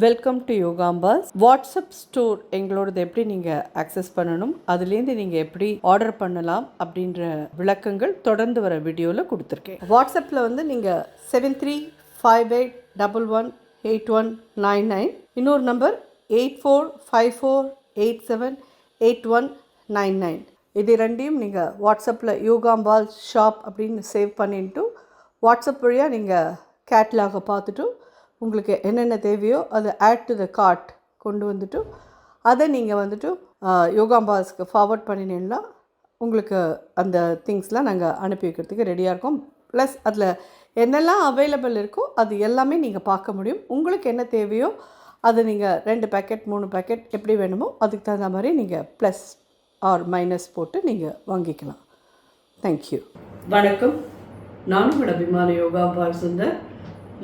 Welcome to யோகாம்பாஸ். WhatsApp store எங்களோடது எப்படி நீங்கள் ஆக்சஸ் பண்ணணும், அதுலேருந்து நீங்கள் எப்படி ஆர்டர் பண்ணலாம் அப்படின்ற விளக்கங்கள் தொடர்ந்து வர வீடியோவில் கொடுத்துருக்கேன். வாட்ஸ்அப்பில் வந்து நீங்கள் 7358118199, இன்னொரு நம்பர் 8454878199. இது ரெண்டையும் நீங்கள் வாட்ஸ்அப்பில் யோகாம்பால் ஷாப் அப்படின்னு சேவ் பண்ணிட்டு வாட்ஸ்அப் வழியாக நீங்கள் கேட்லாகை பார்த்துட்டு உங்களுக்கு என்னென்ன தேவையோ அதை ஆட் டு த கார்ட் கொண்டு வந்துட்டு அதை நீங்கள் வந்துட்டு யோகாம்பாஸ்க்கு ஃபார்வர்ட் பண்ணினீங்கன்னா உங்களுக்கு அந்த திங்ஸ்லாம் நாங்கள் அனுப்பி வைக்கிறதுக்கு ரெடியாக இருக்கோம். ப்ளஸ் அதில் என்னெல்லாம் அவைலபிள் இருக்கோ அது எல்லாமே நீங்கள் பார்க்க முடியும். உங்களுக்கு என்ன தேவையோ அதை நீங்கள் 2 பேக்கெட் 3 பேக்கெட் எப்படி வேணுமோ அதுக்கு தகுந்த மாதிரி நீங்கள் ப்ளஸ் ஆர் மைனஸ் போட்டு நீங்கள் வாங்கிக்கலாம். தேங்க்யூ. வணக்கம். நானும் உங்களோட அபிமான யோகாம்பால் சுந்தர்.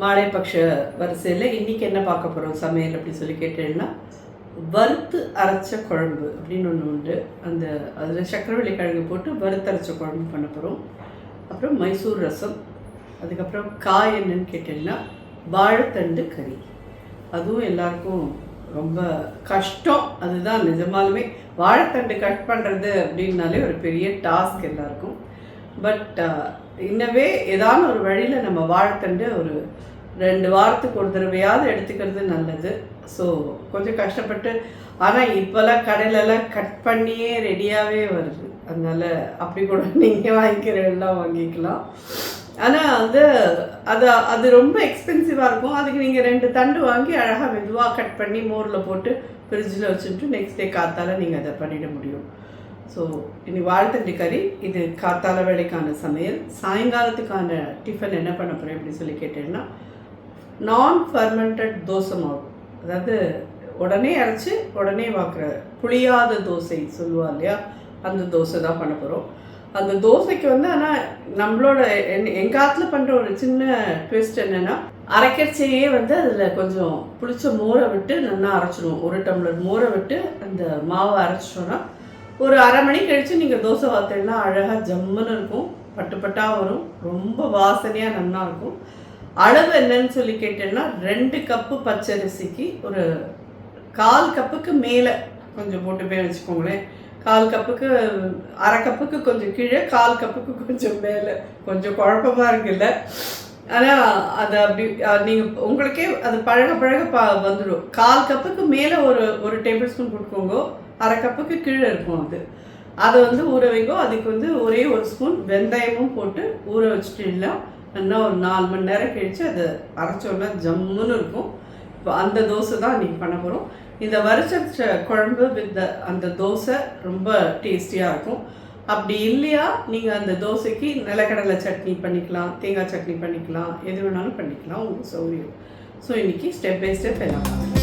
மாலைப்பக்ஷ வரிசையில் இன்றைக்கி என்ன பார்க்க போகிறோம் சமையல் அப்படின்னு சொல்லி கேட்டேன்னா, வறுத்து அரைச்ச குழம்பு அப்படின்னு ஒன்று உண்டு. அதில் சக்கரவள்ளி கிழங்கு போட்டு வறுத்தரைச்ச குழம்பு பண்ண போகிறோம். அப்புறம் மைசூர் ரசம். அதுக்கப்புறம் காய் என்னன்னு கேட்டேன்னா வாழைத்தண்டு கறி. அதுவும் எல்லாருக்கும் ரொம்ப கஷ்டம். அதுதான் நிஜமாலுமே வாழைத்தண்டு கட் பண்ணுறது அப்படின்னாலே ஒரு பெரிய டாஸ்க் எல்லாருக்கும். பட் இன்னவே ஏதாவது ஒரு வழியில் நம்ம வாழைத்தண்டு ஒரு 2 வாரத்துக்கு ஒரு தடவையாவது எடுத்துக்கிறது நல்லது. ஸோ கொஞ்சம் கஷ்டப்பட்டு, ஆனால் இப்போல்லாம் கடையிலலாம் கட் பண்ணியே ரெடியாகவே வருது. அதனால் அப்படி கூட நீங்கள் வாங்கிக்கிறதெல்லாம் வாங்கிக்கலாம். ஆனால் அது ரொம்ப எக்ஸ்பென்சிவாக இருக்கும். அதுக்கு நீங்கள் 2 தண்டு வாங்கி அழகாக மெதுவாக கட் பண்ணி மோரில் போட்டு ஃப்ரிட்ஜில் வச்சுட்டு நெக்ஸ்ட் டே காத்தால நீங்கள் அதை பண்ணிட முடியும். ஸோ இனி வாழைத்தண்டு கறி. இது காத்தால வேலைக்கான சமையல். சாயங்காலத்துக்கான டிஃபன் என்ன பண்ண போகிறேன் அப்படின்னு சொல்லி கேட்டேன்னா, நான் ஃபர்மெண்டட் தோசை மாவு, அதாவது உடனே அரைச்சி உடனே வாக்குற புளியாத தோசை சொல்லுவா இல்லையா, அந்த தோசை தான் பண்ண போகிறோம். அந்த தோசைக்கு வந்து ஆனால் நம்மளோட எங்கள் காலத்தில் பண்ணுற ஒரு சின்ன ட்விஸ்ட் என்னென்னா, அரைக்கச்சையே வந்து அதில் கொஞ்சம் புளிச்ச மோரை விட்டு நல்லா அரைச்சிடுவோம். 1 டம்ளர் மோரை விட்டு அந்த மாவை அரைச்சிட்டோன்னா ஒரு அரை மணி கழித்து நீங்கள் தோசை வார்த்தீங்கன்னா அழகாக ஜம்முன்னு இருக்கும். பட்டாக வரும். ரொம்ப வாசனையாக நல்லா இருக்கும். அளவு என்னன்னு சொல்லி கேட்டேன்னா, 2 கப்பு பச்சரிசிக்கு ஒரு 1/4 கப்புக்கு மேலே கொஞ்சம் போட்டு போய் வச்சுக்கோங்களேன். 1/4 கப்புக்கு, அரை கப்புக்கு கொஞ்சம் கீழே, 1/4 கப்புக்கு கொஞ்சம் மேலே. கொஞ்சம் குழப்பமாக இருக்குல்ல. ஆனால் அதை அப்படி நீங்கள் உங்களுக்கே அது பழக வந்துடும். 1/4 கப்புக்கு மேலே ஒரு டேபிள் ஸ்பூன் போட்டுக்கோங்க. அரை கப்புக்கு கீழே இருக்கும். அதை வந்து ஊற வைங்கோ. அதுக்கு வந்து ஒரே 1 ஸ்பூன் வெந்தயமும் போட்டு ஊற வச்சுட்டீங்கன்னா நல்லா ஒரு 4 மணி நேரம் கழித்து அதை அரைச்சோன்னா ஜம்முன்னு இருக்கும். இப்போ அந்த தோசை தான் இன்றைக்கி பண்ண போகிறோம். இந்த வறுச்ச குழம்பு வித் அந்த தோசை ரொம்ப டேஸ்டியாக இருக்கும். அப்படி இல்லையா நீங்கள் அந்த தோசைக்கு நிலக்கடலை சட்னி பண்ணிக்கலாம், தேங்காய் சட்னி பண்ணிக்கலாம், எது வேணாலும் பண்ணிக்கலாம், உங்களுக்கு சௌகரியம். ஸோ இன்றைக்கி ஸ்டெப் பை ஸ்டெப் எல்லாம் பார்க்கலாம்.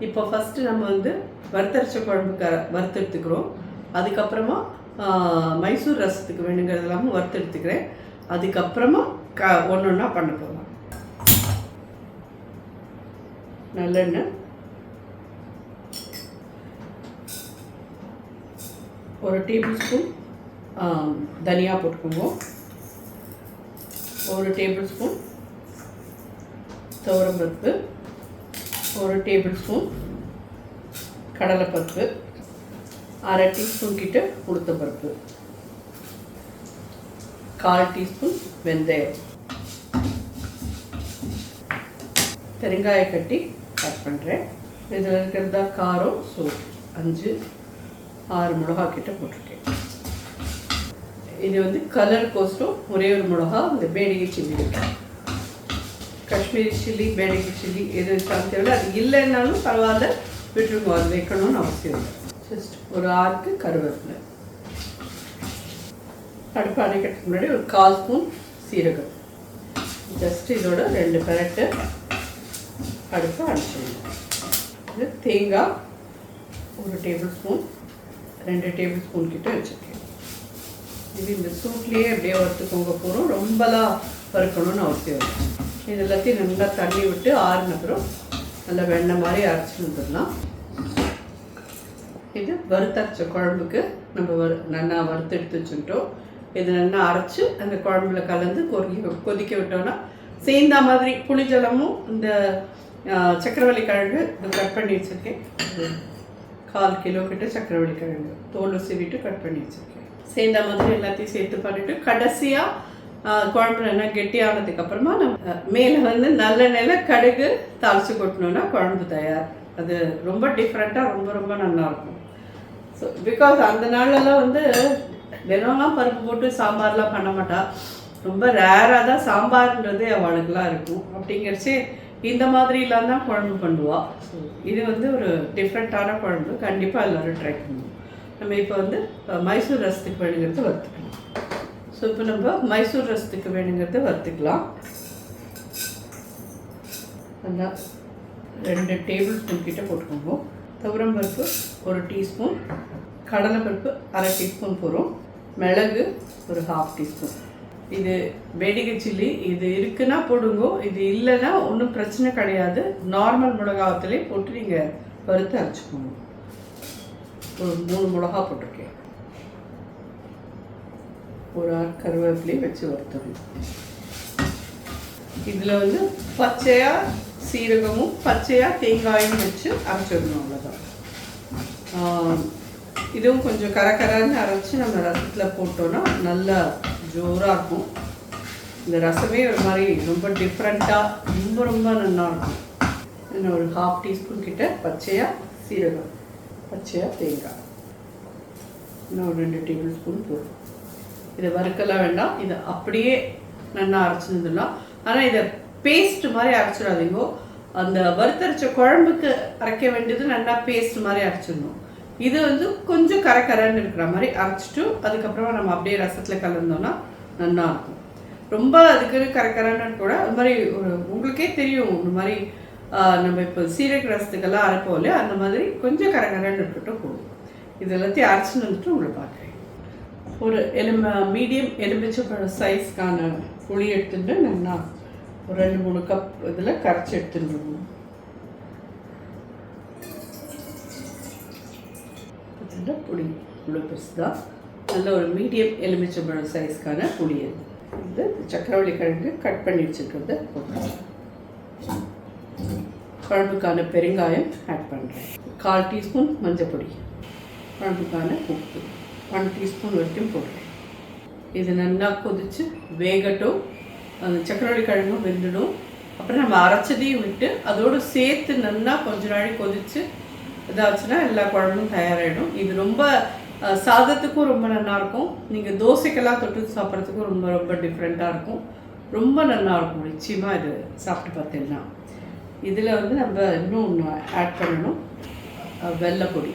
இப்போ ஃபஸ்ட்டு நம்ம வந்து வறுத்தரைச்ச குழம்புக்கு வறுத்து எடுத்துக்கிறோம். அதுக்கப்புறமா மைசூர் ரசத்துக்கு வேணுங்கிறது எல்லாமும் வறுத்து எடுத்துக்கிறேன். அதுக்கப்புறமா ஒன்று ஒன்றா பண்ண போகலாம். நல்லெண்ணெய், 1 டேபிள் ஸ்பூன் தனியா போட்டுக்கோங்க, 1 டேபிள் ஸ்பூன் துவரம்பருப்பு, 1 டேபிள் ஸ்பூன் கடலைப்பருப்பு, 1/2 டீஸ்பூன் கிட்ட உளுத்தம்பருப்பு, 1/4 டீஸ்பூன் வெந்தயம், பெருங்காய கட்டி ஆட் பண்ணுறேன். இதில் இருக்கிறதா காரம். ஸோ 5-6 மிளகா கிட்ட போட்டிருக்கேன். இது வந்து கலர் கோஸ்ட்டும் ஒரே ஒரு மிளகா, இந்த பேடிகை சில்லி இருக்கு. காஷ்மீரி சில்லி, பேடிகை சில்லி எது வச்சாலும் தேவை. அது இல்லைன்னாலும் பரவாயில்ல, விட்டுருங்க. அது வைக்கணும்னு அவசியம் இல்லை. ஜஸ்ட் ஒரு 6 கருவேப்பிலை. அடுப்பு அணைக்கிறதுக்கு முன்னாடி ஒரு 1/4 ஸ்பூன் சீரகம். ஜஸ்ட் இதோட 2 பெரட்டு அடுப்பு அணைச்சிடணும். இது தேங்காய் 1 டேபிள் ஸ்பூன், 2 டேபிள் ஸ்பூன் கிட்ட வச்சுருக்கேன். இது இந்த சூட்லேயே அப்படியே வறுத்துக்கோங்க போகிறோம். ரொம்பலாம் வறுக்கணும்னு அவசியம் இல்லை. இது எல்லாத்தையும் நல்லா தண்ணி விட்டு ஆறுன அப்புறம் நல்லா வெண்ணெய் மாதிரி அரைச்சி வந்துடலாம். இது வறுத்தரைச்ச குழம்புக்கு நம்ம நல்லா வறுத்து எடுத்து வச்சுக்கிட்டோம். இது நல்லா அரைச்சி அந்த குழம்புல கலந்து கொதிக்க விட்டோன்னா சேர்ந்தா மாதிரி புளிஜலமும் இந்த சக்கரவள்ளி கிழங்கு இது கட் பண்ணி வச்சுருக்கேன். 1/4 கிலோ கிட்ட சக்கரவள்ளி கிழங்கு தோல் சீவிட்டு கட் பண்ணி வச்சுருக்கேன். சேர்ந்தா மாதிரி எல்லாத்தையும் சேர்த்து பண்ணிவிட்டு கடைசியாக குழம்பு நல்லா கெட்டியானதுக்கப்புறமா நம்ம மேலே நல்லெண்ணெயில் கடுகு தாளித்து கொட்டினோன்னா குழம்பு தயார். அது ரொம்ப டிஃப்ரெண்ட்டாக ரொம்ப ரொம்ப நல்லாயிருக்கும். ஸோ பிகாஸ் அந்த நாளெல்லாம் தினம்லாம் பருப்பு போட்டு சாம்பார்லாம் பண்ண மாட்டா. ரொம்ப ரேராக தான் சாம்பார்ன்றதே அவளுக்குலாம் இருக்கும். அப்படிங்கிறச்சே இந்த மாதிரிலாம் தான் குழம்பு பண்ணுவாள். ஸோ இது ஒரு டிஃப்ரெண்ட்டான குழம்பு. கண்டிப்பாக எல்லோரும் ட்ரை பண்ணுவோம். நம்ம இப்போ மைசூர் ரசத்துக்கு வேணுங்கிறது வறுத்துக்கலாம். ஸோ இப்போ நம்ம மைசூர் ரசத்துக்கு வேணுங்கிறது வறுத்துக்கலாம். நல்லா 2 டேபிள் ஸ்பூன் கிட்ட போட்டுக்கோங்க. துவரம் பருப்பு 1 டீஸ்பூன், கடலைப்பருப்பு 1/2 டீஸ்பூன் போகிறோம், மிளகு ஒரு 1/2 டீஸ்பூன். இது வேடிக்கை சில்லி. இது இருக்குன்னா போடுங்க, இது இல்லைன்னா ஒன்றும் பிரச்சனை கிடையாது. நார்மல் மிளகாவத்திலே போட்டு நீங்கள் வறுத்து அரைச்சிக்கோங்க. ஒரு 3 மிளகா போட்டிருக்கேன். ஒரு கருவேப்பிலையும் வச்சு வறுத்துடணும். இதில் பச்சையாக சீரகமும் பச்சையாக தேங்காயும் வச்சு அரைச்சிடணும். அவ்வளோதான். இதுவும் கொஞ்சம் கரகரன்னு அரைச்சி நம்ம ரசத்தில் போட்டோன்னா நல்லா ஜோராக இருக்கும். இந்த ரசமே ஒரு மாதிரி ரொம்ப டிஃப்ரெண்ட்டாக ரொம்ப ரொம்ப நல்லாயிருக்கும். இன்னும் ஒரு 1/2 டீஸ்பூன் கிட்ட பச்சையாக சீரகம், பச்சையாக தேங்காய், இன்னும் ஒரு 2 டேபிள் ஸ்பூன் போடும். இதை வறுக்கலாம் வேண்டாம், இதை அப்படியே நல்லா அரைச்சிருந்துடலாம். ஆனால் இதை பேஸ்ட் மாதிரி அரைச்சிடாதீங்கோ. அந்த வறுத்தரைச்ச குழம்புக்கு அரைக்க வேண்டியது நல்லா பேஸ்ட் மாதிரி அரைச்சிடணும். இது கொஞ்சம் கரன்னு இருக்கிற மாதிரி அரைச்சிட்டு அதுக்கப்புறமா நம்ம அப்படியே ரசத்தில் கலந்தோம்னா நல்லாயிருக்கும். ரொம்ப அதுக்கு கரன்னு கூட அது மாதிரி உங்களுக்கே தெரியும். ஒரு மாதிரி நம்ம இப்போ சீரக ரசத்துக்கெல்லாம் அரைப்போம் இல்லையா, அந்த மாதிரி கொஞ்சம் கரன்னு இருக்கட்டும் போதும். இது எல்லாத்தையும் அரைச்சின்னு வந்துட்டு உங்களை பார்க்குறேன். ஒரு மீடியம் எலுமிச்சம்பழம் சைஸ்க்கான புளி எடுத்துட்டு நல்லா ஒரு 2-3 கப் இதில் கரைச்சி எடுத்துருவோம். புளி இவ்வளோ பெருசு தான். நல்ல ஒரு மீடியம் எலுமிச்சம்பழம் சைஸ்க்கான புளி. இது சக்கரவள்ளி கிழங்கு கட் பண்ணி வச்சுருக்கிறத போட்டு குழம்புக்கான பெருங்காயம் ஆட் பண்ணுறேன். 1/4 டீஸ்பூன் மஞ்சள் பொடி, குழம்புக்கான உப்பு 1 டீஸ்பூன் வரைக்கும் போடுறேன். இது நல்லா கொதித்து வேகட்டும். அந்த சக்கரவள்ளி கிழங்கும் வெந்துடும். அப்புறம் நம்ம அரைச்சதையும் விட்டு அதோடு சேர்த்து நல்லா கொஞ்ச நாள் கொதித்து இதாச்சுன்னா எல்லா குழம்பும் தயாராகிடும். இது ரொம்ப சாதத்துக்கும் ரொம்ப நல்லாயிருக்கும். நீங்கள் தோசைக்கெல்லாம் தொட்டு சாப்பிட்றதுக்கும் ரொம்ப ரொம்ப டிஃப்ரெண்ட்டாக இருக்கும். ரொம்ப நல்லாயிருக்கும். நிச்சயமாக இது சாப்பிட்டு பார்த்தீங்கன்னா. இதில் நம்ம இன்னும் ஒன்று ஆட் பண்ணணும், வெள்ளைப்பொடி.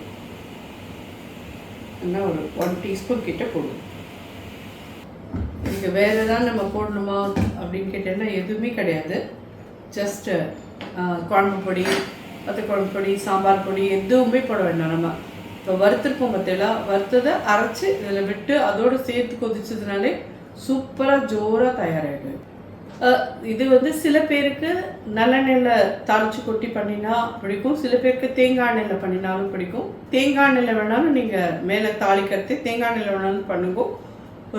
இன்னும் ஒரு 1 டீஸ்பூன் கிட்ட போடுவோம். இதுக்கு வேறு எதாவது நம்ம போடணுமா அப்படின்னு கேட்டேன்னா எதுவுமே கிடையாது. ஜஸ்ட்டு குழம்பு பொடி, குழம்பு பொடி, சாம்பார் பொடி எதுவுமே போட வேண்டாம். நம்ம இப்போ வறுத்துருப்போம் பார்த்தீங்களா, வறுத்ததை அரைச்சி இதில் விட்டு அதோடு சேர்த்து கொதிச்சதுனாலே சூப்பராக ஜோராக தயாராகிடும். இது சில பேருக்கு நல்லெண்ணெயில் தாளித்து கொட்டி பண்ணினா பிடிக்கும், சில பேருக்கு தேங்காய் எண்ணெயில் பண்ணினாலும் பிடிக்கும். தேங்காய் எண்ணெயில் வேணாலும் நீங்கள் மேலே தாளிக்கிறதே தேங்காய் எண்ணெயில் வேணாலும் பண்ணுங்க.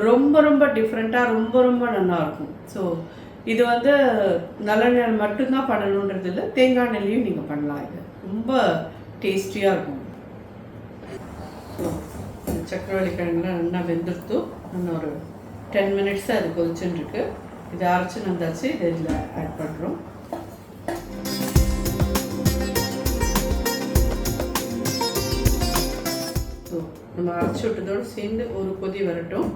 ரொம்ப ரொம்ப டிஃப்ரெண்ட்டாக ரொம்ப ரொம்ப நல்லாயிருக்கும். ஸோ இது நல்லெண்ணெய் மட்டும்தான் பண்ணணுன்றது இல்லை, தேங்காய் எண்ணெயிலையும் நீங்கள் பண்ணலாம். இது ரொம்ப டேஸ்டியாக இருக்கும். ஸோ சக்கரவள்ளி கிழங்குலாம் நல்லா வெந்துடுத்து. இன்னும் ஒரு 10 மினிட்ஸாக அது கொதிச்சுன்னு இருக்கு. இதை அரைச்சி வந்தாச்சு. இதை இதில் ஆட் பண்ணுறோம். ஸோ நம்ம அரைச்சி விட்டதோடு சேர்ந்து ஒரு கொதி வரட்டும்.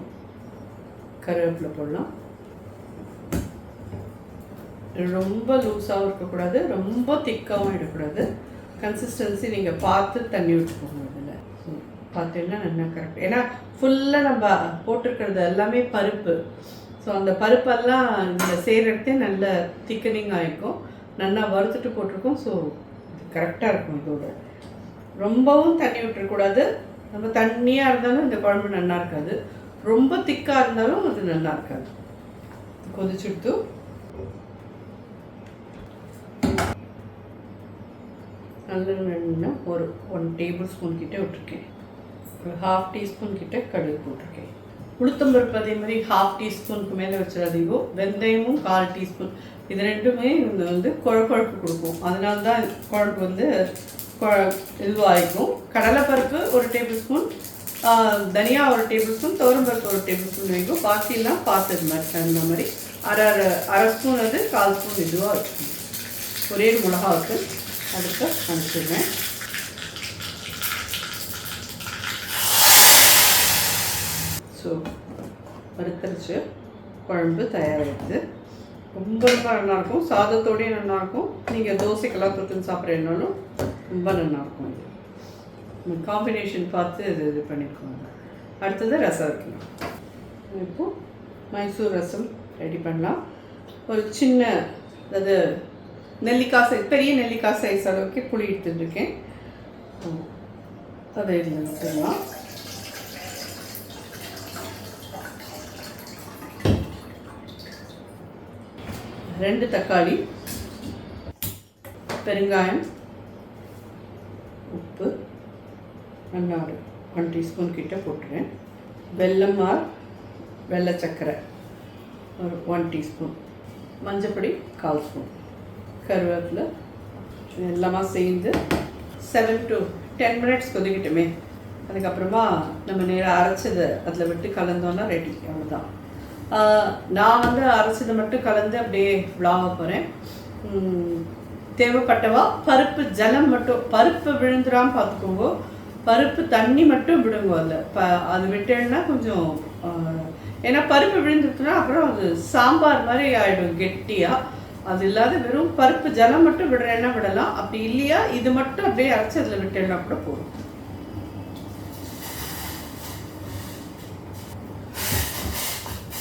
கருவேப்பிலை போடலாம். ரொம்ப லூஸாகவும் இருக்கக்கூடாது, ரொம்ப திக்காகவும் இருக்கக்கூடாது. கன்சிஸ்டன்சி நீங்கள் பார்த்து தண்ணி விட்டுக்கோங்க. இதில் ஸோ பார்த்தீங்கன்னா நல்லா கரெக்ட். ஏன்னா ஃபுல்லாக நம்ம போட்டிருக்கிறது எல்லாமே பருப்பு. ஸோ அந்த பருப்பெல்லாம் இதில் செய்கிறதே நல்ல திக்கனிங் ஆகிருக்கும். நல்லா வறுத்துட்டு போட்டிருக்கோம். ஸோ இது கரெக்டாக இருக்கும். இதோட ரொம்பவும் தண்ணி விட்டுறக்கூடாது. நம்ம தண்ணியாக இருந்தாலும் இந்த குழம்பு நல்லா இருக்காது, ரொம்ப திக்காக இருந்தாலும் அது நல்லா இருக்காது. கொதிச்சுட்டு நல்லெண்ணெய் ஒரு 1 டேபிள் ஸ்பூன் கிட்டே விட்டுருக்கேன். ஒரு 1/2 டீஸ்பூன் கிட்டே கடுகு போட்டிருக்கேன். உளுத்தம்பருப்பு அதே மாதிரி 1/2 டீஸ்பூனுக்கு மேலே வச்சிடாதீங்கோ. வெந்தயமும் 1/4 டீஸ்பூன். இது ரெண்டுமே வந்து குழப்பு கொடுக்கும். அதனால தான் குழம்பு வந்து இதுவாகிக்கும். கடலைப்பருப்பு 1 டேபிள் ஸ்பூன், தனியா 1 டேபிள் ஸ்பூன், துவரம்பருப்பு 1 டேபிள் ஸ்பூன் வைக்கும். பாக்கியெல்லாம் பார்த்தது மாதிரி தகுந்த மாதிரி அரை ஸ்பூன் அது 1/4 ஸ்பூன் இதுவாக வச்சுக்கணும். ஒரே மிளகாவுக்கு அதுக்கு அனுப்பிச்சிடுவேன். ஸோ வறுத்தரிச்சு குழம்பு தயாராகிடுது. ரொம்ப ரொம்ப நல்லாயிருக்கும். சாதத்தோடையும் நல்லாயிருக்கும். நீங்கள் தோசைக்கெல்லாம் தொட்டுன்னு சாப்பிட்றதுனாலும் ரொம்ப நல்லாயிருக்கும். இது காம்பினேஷன் பார்த்து இது பண்ணிக்கோங்க. அடுத்தது ரசம் வைக்கணும். இப்போது மைசூர் ரசம் ரெடி பண்ணலாம். ஒரு சின்ன அதாவது நெல்லிக்காய் சைஸ், பெரிய நெல்லிக்காய் சைஸ் அளவுக்கு புளி எடுத்துட்டுருக்கேன். அதை இதில் விட்டுடலாம். ரெண்டு தக்காளி, பெருங்காயம், உப்பு, நல்லா 1 டீஸ்பூன் கிட்ட போட்டுறேன். வெல்லம் ஆர் வெள்ளை சர்க்கரை ஒரு 1 டீஸ்பூன், மஞ்சப்பொடி 1/4 ஸ்பூன், கருவேப்பிலை எல்லாமே சேர்ந்து 7 to 10 மினிட்ஸ் கொதிக்கிட்டுமே. அதுக்கப்புறமா நம்ம நேராக அரைச்சதை அதில் விட்டு கலந்தோன்னா ரெடி. அவ்வளோதான். நான் வந்து அரைச்சதை மட்டும் கலந்து அப்படியே விளாக போகிறேன். தேவைப்பட்டவா பருப்பு ஜலம் மட்டும், பருப்பு விழுந்துடாமல் பார்த்துக்கோங்க. பருப்பு தண்ணி மட்டும் விடுங்க. அதில் அது விட்டேன்னா கொஞ்சம், ஏன்னா பருப்பு விழுந்துட்டுனா அப்புறம் அது சாம்பார் மாதிரி ஆகிடும் கெட்டியாக. அது இல்லாத வெறும் பருப்பு ஜலம் மட்டும் விடுறேன்னா விடலாம். அப்படி இல்லையா இது மட்டும் அப்படியே அரைச்சி அதில் விட்டேன்னா கூட போதும்.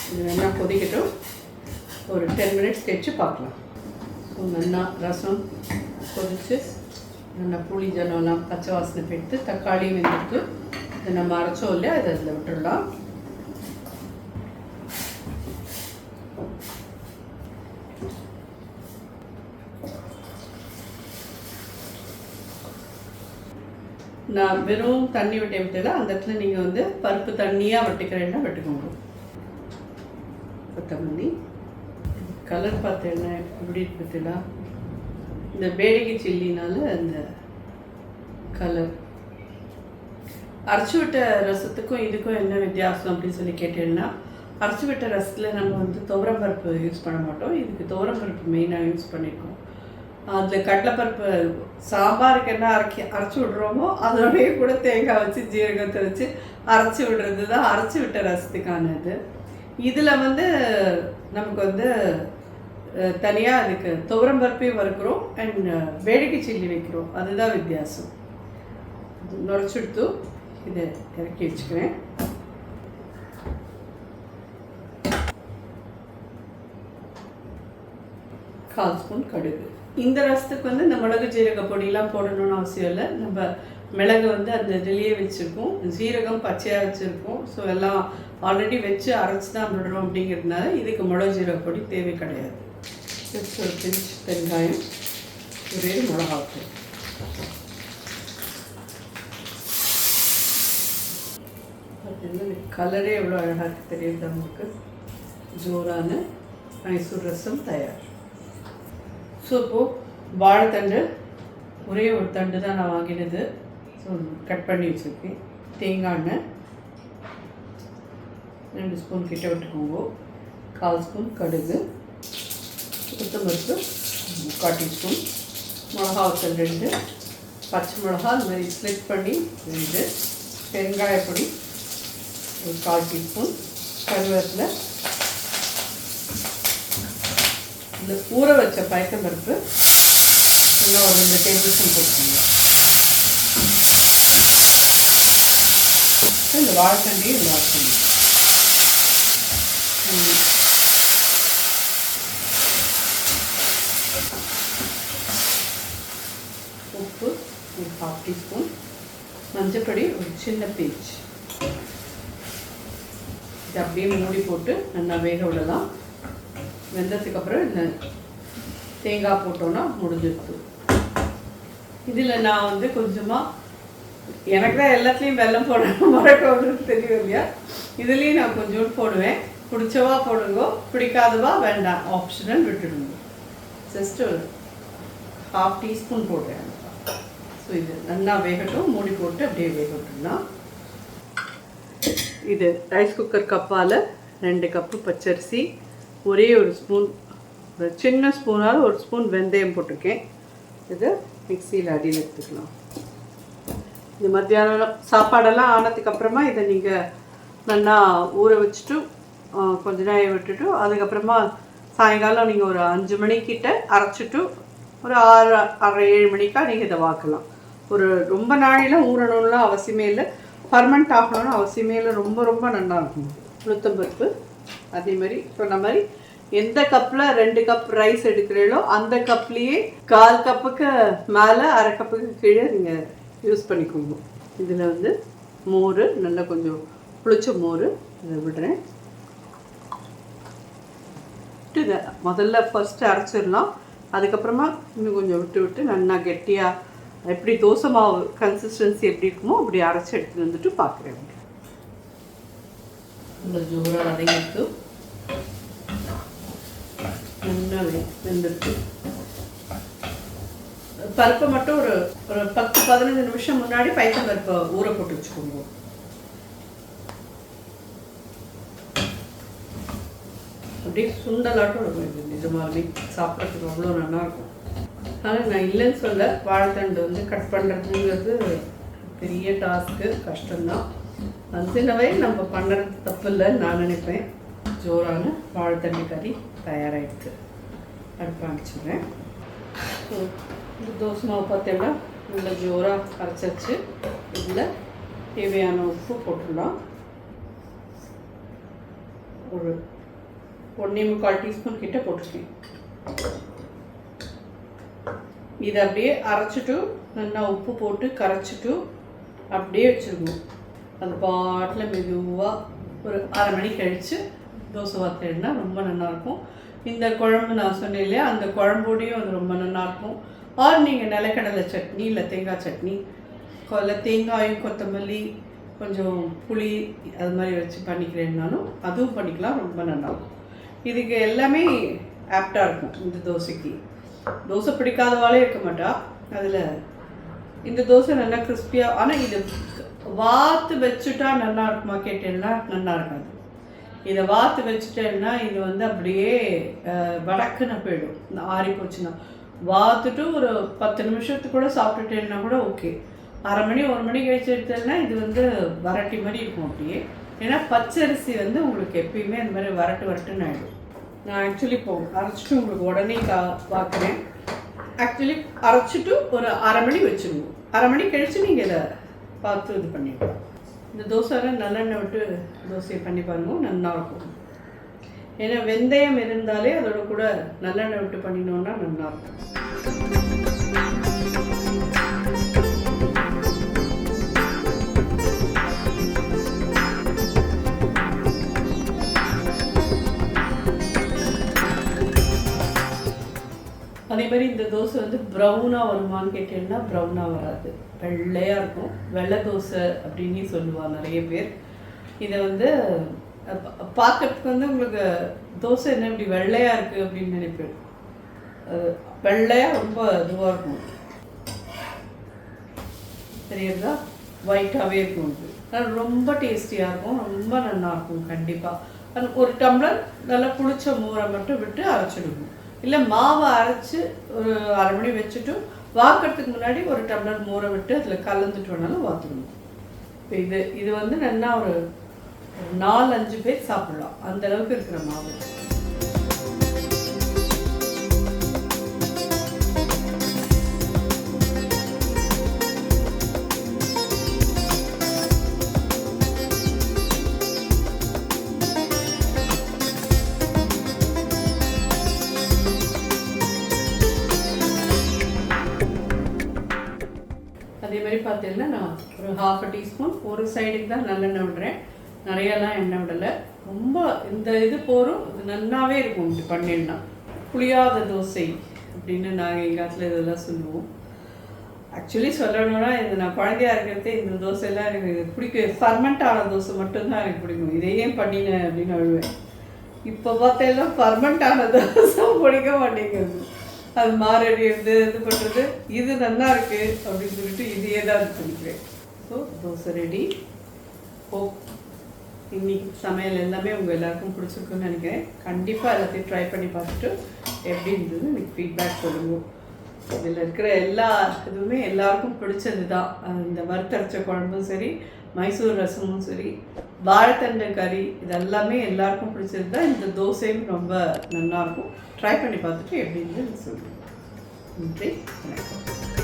இது நல்லா கொதிக்கட்டும். ஒரு 10 மினிட்ஸ் கழிச்சு பார்க்கலாம். ஸோ நல்லா ரசம் கொதிச்சு நல்லா புளி ஜலம்லாம் பச்சை வாசனை போட்டு தக்காளியும் வெந்துட்டு இதை நம்ம அரைச்சோம் இல்லையா, அதை அதில் விட்டுடலாம். நான் வெறும் தண்ணி விட்டே விட்டுல அந்த இடத்துல நீங்கள் வந்து பருப்பு தண்ணியாக வட்டிக்கிறேன்னா வெட்டுக்கோங்க. கொத்தமல்லி, கலர் பார்த்தேன்னா எப்படி இருக்குதுல, இந்த வேடிக்கை சில்லினால அந்த கலர். அரைச்சி விட்ட ரசத்துக்கும் இதுக்கும் என்ன வித்தியாசம் அப்படின்னு சொல்லி கேட்டேன்னா, அரைச்சி விட்ட ரசத்தில் நம்ம வந்து துவரம்பருப்பு யூஸ் பண்ண மாட்டோம். இதுக்கு துவரம்பருப்பு மெயினாக யூஸ் பண்ணியிருக்கோம். அதில் கடலைப்பருப்பு சாம்பாருக்கு என்ன அரைச்சி விட்றோமோ அதோடய கூட தேங்காய் வச்சு ஜீரகத்தை வச்சு அரைச்சி விடுறது தான் அரைச்சி விட்ட ரசத்துக்கானது. இதில் வந்து நமக்கு வந்து தனியாக அதுக்கு துவரம்பருப்பையும் வறுக்கிறோம் அண்ட் வேடிக்கை சில்லி வைக்கிறோம். அதுதான் வித்தியாசம். நுரைச்சிடுத்து இதை இறக்கி வச்சுக்கிறேன். கால் ஸ்பூன் கடுகு. இந்த ரசத்துக்கு வந்து இந்த மிளகு ஜீரக பொடியெலாம் போடணும்னு அவசியம் இல்லை. நம்ம மிளகு வந்து அந்த இதுலேயே வச்சுருக்கோம், ஜீரகம் பச்சையாக வச்சுருக்கோம். ஸோ எல்லாம் ஆல்ரெடி வச்சு அரைச்சி தான் விடுறோம். அப்படிங்கிறதுனால இதுக்கு மிளகு ஜீரக பொடி தேவை கிடையாது. ஒரு பிஞ்ச் பெருங்காயம், ஒரே மிளகாத்தூள். பார்த்தீங்கன்னா கலரே எவ்வளோ அழகாக இருக்குது தெரியுது நமக்கு. ஜோரான மைசூர் ரசம் தயார். ஸோ இப்போது வாழைத்தண்டு ஒரே ஒரு தண்டு தான் நான் வாங்கினது. ஸோ கட் பண்ணி வச்சுருக்கேன். தேங்காய் எண்ணெய் 2 ஸ்பூன் கிட்ட விட்டுக்கோங்க. 1/4 ஸ்பூன் கடுகு, உளுத்தம்பருப்பு 3/4 டீஸ்பூன், மிளகாத்தூள் 2, பச்சை மிளகா இந்த மாதிரி ஸ்லிட் பண்ணி 2, பெருங்காயப்பொடி ஒரு 1/4 டீஸ்பூன், கருவேப்பிலை, இந்த ஊற வச்ச பயத்தம்பருப்பு இன்னும் ஒரு 2 டேபிள் ஸ்பூன் போட்டுக்கோங்க. இந்த வாழைத்தண்டையும் இந்த வாழைத்தண்டி உப்பு ஒரு 1/2 டீஸ்பூன், மஞ்சப்பொடி ஒரு சின்ன பீச். இது அப்படியே மூடி போட்டு நல்லா வேக விடலாம். வெந்ததுக்கப்புறம் இந்த தேங்காய் போட்டோன்னா முடிஞ்சிருக்கு. இதில் நான் வந்து கொஞ்சமாக எனக்கு தான் எல்லாத்துலேயும் வெல்லம் போடணும் மறக்கணும்னு தெரியும் இல்லையா, இதுலேயும் நான் கொஞ்சோண்டு போடுவேன். பிடிச்சவா போடுங்க, பிடிக்காதவா வேண்டாம், ஆப்ஷனல் விட்டுடுங்க. ஜஸ்ட் ஒரு 1/2 டீஸ்பூன் போடுறேன். ஸோ இது நல்லா வேகட்டும், மூடி போட்டு அப்படியே வேகட்டும்னா. இது ரைஸ் குக்கர் கப்பால் 2 கப்பு பச்சரிசி, ஒரே ஒரு ஸ்பூன், சின்ன ஸ்பூனால் ஒரு ஸ்பூன் வெந்தயம் போட்டிருக்கேன். இது மிக்சியில் அடியில் எடுத்துக்கலாம். இது மத்தியானம் சாப்பாடெல்லாம் ஆனதுக்கப்புறமா இதை நீங்கள் நல்லா ஊற வச்சுட்டு கொஞ்ச நேரம் விட்டுட்டு அதுக்கப்புறமா சாயங்காலம் நீங்கள் ஒரு 5 மணிக்கிட்ட அரைச்சிட்டு ஒரு 6:30-7 மணிக்கா நீங்கள் இதை வாக்கலாம். ஒரு ரொம்ப நாளையெல்லாம் ஊறணும்லாம் அவசியமே இல்லை, ஃபர்மெண்ட் ஆகணும்னு அவசியமே இல்லை. ரொம்ப ரொம்ப நல்லாயிருக்கும். உளுத்தம்பருப்பு அதே மாதிரி சொன்ன மாதிரி எந்த கப்பில் 2 கப் ரைஸ் எடுக்கிறீங்களோ அந்த கப்லேயே 1/4 கப்புக்கு மேலே 1/2 கப்புக்கு கீழே நீங்கள் யூஸ் பண்ணிக்கோங்க. இதில் வந்து மோர், நல்லா கொஞ்சம் புளிச்ச மோர் இதை விடுறேன். இதை முதல்ல ஃபஸ்ட்டு அரைச்சிடலாம், அதுக்கப்புறமா இன்னும் கொஞ்சம் விட்டு நல்லா கெட்டியாக எப்படி தோசை மாவு கன்சிஸ்டன்சி எப்படி இருக்குமோ அப்படி அரைச்சி எடுத்துகிட்டு வந்துட்டு பார்க்குறேன். இந்த ஜோராக அதையிட்டு நல்லா வெந்துருக்கு. பருப்பை மட்டும் ஒரு 10-15 நிமிஷம் முன்னாடி பைத்தம் பருப்பை ஊற போட்டு வச்சுக்கோங்க. அப்படியே சுண்டலாட்டம் இருக்கும். இது நிஜமாவே சாப்பிட்றதுக்கு அவ்வளோ நல்லாயிருக்கும். ஆனால் நான் இல்லைன்னு சொல்ல, வாழைத்தண்டு வந்து கட் பண்ணுறதுங்கிறது பெரிய டாஸ்க்கு, கஷ்டம்தான். சின்னவே நம்ம பண்ணுறது தப்பு இல்லைன்னு நான் நினைப்பேன். ஜோரான வாழைத்தண்டு கறி தயாராகிடுது. அடுப்பு அனுப்பிச்சுடுறேன். ஸோ இந்த தோசை மாவு பார்த்தோம்னா நல்லா ஜோராக அரைச்சாச்சு. இதில் தேவையான உப்பு போட்டுடலாம். ஒரு 1.25 டீஸ்பூன் கிட்ட போட்டிருக்கேன். இதை அப்படியே அரைச்சிட்டு நல்லா உப்பு போட்டு கரைச்சிட்டு அப்படியே வச்சுருக்கணும். அது பாட்டில் மெதுவாக ஒரு 1/2 மணி கழித்து தோசை வார்த்தைன்னா ரொம்ப நல்லாயிருக்கும். இந்த குழம்பு நான் சொன்னேன் இல்லையா, அந்த குழம்போடையும் அது ரொம்ப நல்லாயிருக்கும். ஆர் நீங்கள் நிலக்கடலை சட்னி இல்லை தேங்காய் சட்னி, இல்லை தேங்காயும் கொத்தமல்லி கொஞ்சம் புளி அது மாதிரி வச்சு பண்ணிக்கிறேன்னாலும் அதுவும் பண்ணிக்கலாம், ரொம்ப நல்லாயிருக்கும். இதுக்கு எல்லாமே ஆப்டாக இருக்கும். இந்த தோசைக்கு தோசை பிடிக்காதவாளே இருக்க மாட்டா. அதில் இந்த தோசை நல்லா கிறிஸ்பியாக, ஆனால் இது வாத்து வச்சுட்டா நல்லா இருக்குமா கேட்டேன்னா நல்லா இருக்காது. இதை வாத்து வச்சுட்டேன்னா இது வந்து அப்படியே வடக்குன்னு போயிடும். இந்த ஆறி போச்சுன்னா வாத்துட்டு ஒரு 10 நிமிஷத்துக்கு கூட சாப்பிட்டுட்டேன்னா கூட ஓகே. 1/2 மணி 1 மணி கழிச்சு எடுத்தேன்னா இது வந்து வரட்டி மாதிரி இருக்கும் அப்படியே. ஏன்னா பச்சரிசி வந்து உங்களுக்கு எப்பயுமே அந்த மாதிரி வரட்டுன்னு ஆகிடும். நான் ஆக்சுவலி இப்போ அரைச்சிட்டு உங்களுக்கு உடனே பார்க்குறேன். ஆக்சுவலி அரைச்சிட்டு ஒரு 1/2 மணி வச்சுருவோம். 1/2 மணி கழித்து நீங்கள் இதை பார்த்து இது பண்ணிவிடுவோம். இந்த தோசையில் நல்லெண்ணெய் விட்டு தோசையை பண்ணி பாருங்க, நல்லாயிருக்கும். ஏன்னா வெந்தயம் இருந்தாலே அதோட கூட நல்லெண்ணெய் விட்டு பண்ணினோன்னா நல்லாயிருக்கும். அதே மாதிரி இந்த தோசை வந்து ப்ரௌனாக வருமானு கேட்டீங்கன்னா ப்ரௌனாக வராது, வெள்ளையாக இருக்கும். வெள்ளை தோசை அப்படின்னு சொல்லுவாங்க நிறைய பேர். இதை வந்து பார்க்கறதுக்கு வந்து உங்களுக்கு தோசை என்ன இப்படி வெள்ளையாக இருக்குது அப்படின்னு நினைப்பேன். வெள்ளையாக ரொம்ப இதுவாக இருக்கும், தெரியுதா, ஒயிட்டாகவே இருக்கும். அது ரொம்ப டேஸ்டியாக இருக்கும், ரொம்ப நல்லாயிருக்கும். கண்டிப்பாக ஒரு டம்ளர் நல்லா புளிச்ச மோரை மட்டும் விட்டு அரைச்சிடுவோம். இல்லை மாவை அரைச்சி ஒரு 1/2 மணி வச்சுட்டு வாக்கிறதுக்கு முன்னாடி ஒரு டம்ளர் மோரை விட்டு அதில் கலந்துட்டு வேணாலும் வாத்துக்கணும். இப்போ இது வந்து நல்லா ஒரு 4-5 பேர் சாப்பிடலாம், அந்த அளவுக்கு இருக்கிற மாவு. அதே மாதிரி பார்த்தீங்கன்னா நான் ஒரு 1/2 டீஸ்பூன் ஒரு சைடுக்கு தான் நல்லெண்ணெய் விடுறேன், நிறையெல்லாம் எண்ணெய் விடலை. ரொம்ப இந்த இது போகிறோம், இது நல்லாவே இருக்கும். இப்படி பண்ணிடலாம். புளியாத தோசை அப்படின்னு நாங்கள் எங்கள் காலத்தில் இதெல்லாம் சொல்லுவோம். ஆக்சுவலி சொல்லணும்னா இது நான் குழந்தையா இருக்கிறதே இந்த தோசையெல்லாம் எனக்கு பிடிக்கும். ஃபர்மெண்ட் ஆன தோசை மட்டும்தான் எனக்கு பிடிக்கும். இதையே பண்ணினேன் அப்படின்னு அழுவேன். இப்போ பார்த்தெல்லாம் ஃபர்மெண்ட் ஆன தோசை பிடிக்க மாட்டேங்குது. அது மாறடிது இது பண்ணுறது, இது நல்லா இருக்குது அப்படின்னு சொல்லிட்டு இதையே தான் பிடிக்கிறேன். So dosa ready. ஹோப் இன்னைக்கு சமையல் எல்லாமே உங்கள் எல்லாருக்கும் பிடிச்சிருக்குன்னு நினைக்கிறேன். கண்டிப்பாக எல்லாத்தையும் ட்ரை பண்ணி பார்த்துட்டு எப்படி இருந்தது எனக்கு ஃபீட்பேக் சொல்லுங்க. இதில் இருக்கிற எல்லா இதுவுமே எல்லாருக்கும் பிடிச்சது தான். இந்த வறுத்தரைச்ச குழம்பும் சரி, மைசூர் ரசமும் சரி, வாழைத்தண்டை கறி, இதெல்லாமே எல்லாருக்கும் பிடிச்சது தான். இந்த தோசையும் ரொம்ப நல்லாயிருக்கும். ட்ரை பண்ணி பார்த்துட்டு எப்படி இருந்தது சொல்லுங்கள். நன்றி, வணக்கம்.